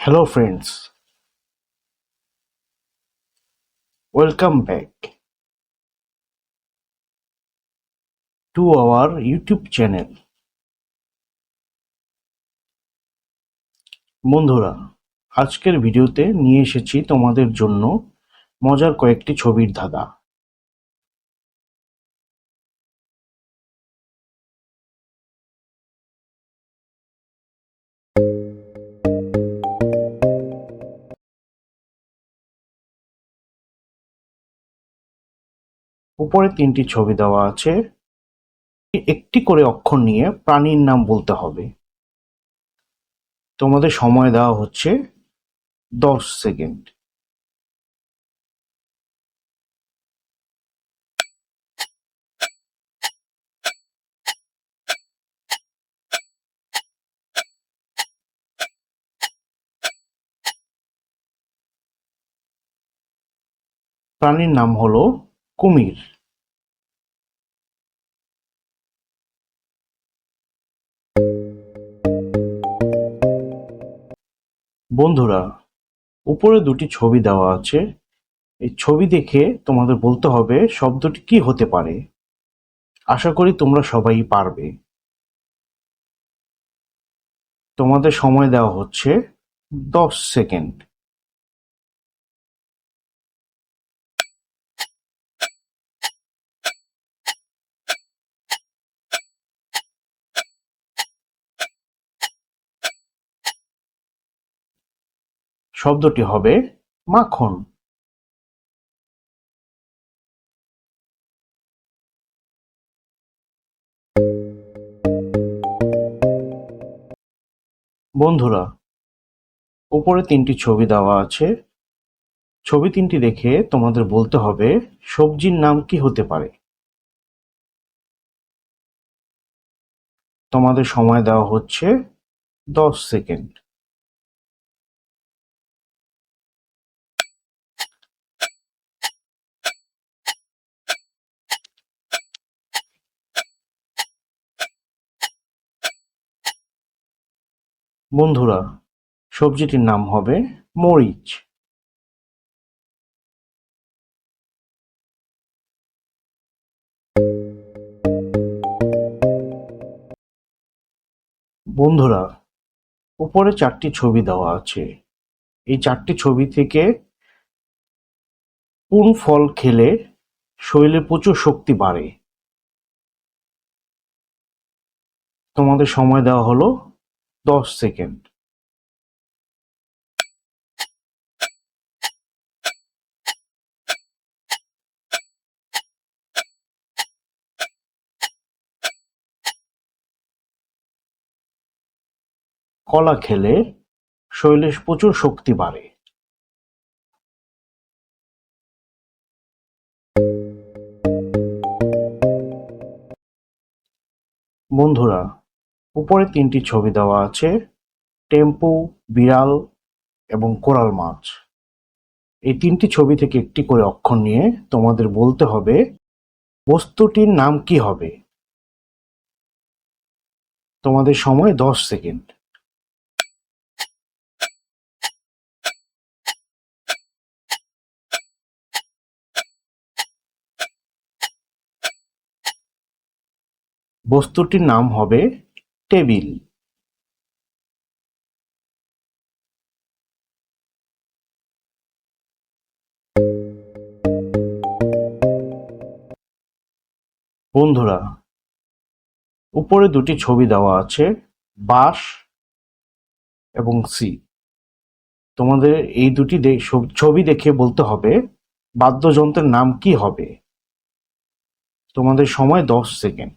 Hello friends, welcome back to our YouTube channel. বন্ধুরা, আজকের ভিডিওতে নিয়ে এসেছি তোমাদের জন্য মজার কয়েকটি ছবির ধাঁধা। উপরে তিনটি ছবি দেওয়া আছে, একটি করে অক্ষর নিয়ে প্রাণীর নাম বলতে হবে। তোমাদের সময় দেওয়া হচ্ছে 10 সেকেন্ড। প্রাণীর নাম হলো কুমির। বন্ধুরা, উপরে দুটি ছবি দেওয়া আছে, এই ছবি দেখে তোমাদের বলতে হবে শব্দটি কি হতে পারে। আশা করি তোমরা সবাই পারবে। তোমাদের সময় দেওয়া হচ্ছে 10 সেকেন্ড। শব্দটি হবে মাখন। বন্ধুরা, উপরে তিনটি ছবি দেওয়া আছে, ছবি তিনটি দেখে তোমাদের বলতে হবে সবজির নাম কি হতে পারে। তোমাদের সময় দেওয়া হচ্ছে 10 সেকেন্ড। বন্ধুরা, সবজিটির নাম হবে মরিচ। বন্ধুরা, উপরে চারটি ছবি দেওয়া আছে, এই চারটি ছবি থেকে কোন ফল খেলে শরীরে প্রচুর শক্তি বাড়ে। তোমাদের সময় দেওয়া হলো 10 সেকেন্ড। কলা খেলে শরীরে প্রচুর শক্তি বাড়ে। বন্ধুরা, উপরে তিনটি ছবি দেওয়া আছে, টেম্পু, বিড়াল এবং কোরাল মাছ। এই তিনটি ছবি থেকে একটি করে অক্ষর নিয়ে তোমাদের বলতে হবে বস্তুটির নাম কি হবে। তোমাদের সময় 10 সেকেন্ড। বস্তুটির নাম হবে টেবিল। বন্ধুরা, উপরে দুটি ছবি দেওয়া আছে, বাঁশ এবং সি। তোমাদের এই দুটি ছবি দেখে বলতে হবে বাদ্যযন্ত্রের নাম কি হবে। তোমাদের সময় 10 সেকেন্ড।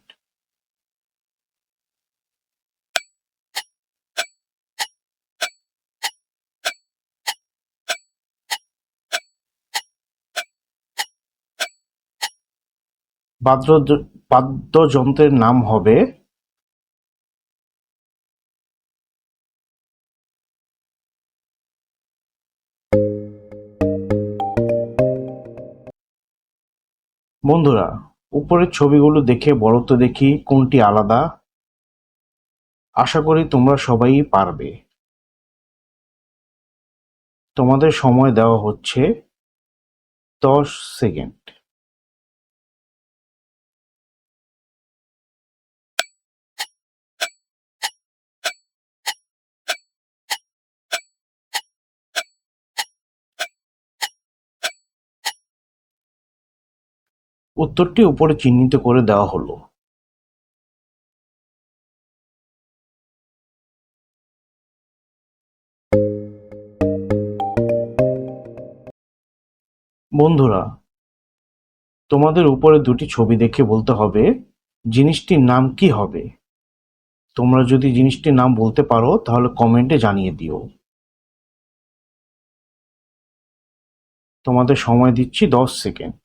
বাদ্যযন্ত্রের নাম হবে বন্ধুরা, উপরের ছবিগুলো দেখে বলো তো দেখি কোনটি আলাদা। আশা করি তোমরা সবাই পারবে। তোমাদের সময় দেওয়া হচ্ছে 10 সেকেন্ড। উত্তরটি উপরে চিহ্নিত করে দেওয়া হলো। বন্ধুরা, তোমাদের উপরে দুটি ছবি দেখে বলতে হবে জিনিসটির নাম কি হবে। তোমরা যদি জিনিসটির নাম বলতে পারো তাহলে কমেন্টে জানিয়ে দিও। তোমাদের সময় দিচ্ছি 10 সেকেন্ড।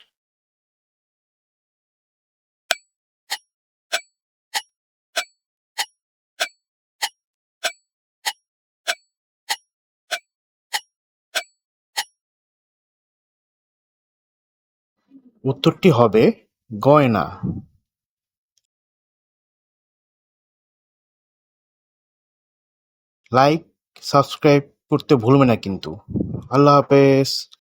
উত্তরটি হবে গয়না। লাইক, সাবস্ক্রাইব করতে ভুলবে না কিন্তু। আল্লাহ হাফেজ।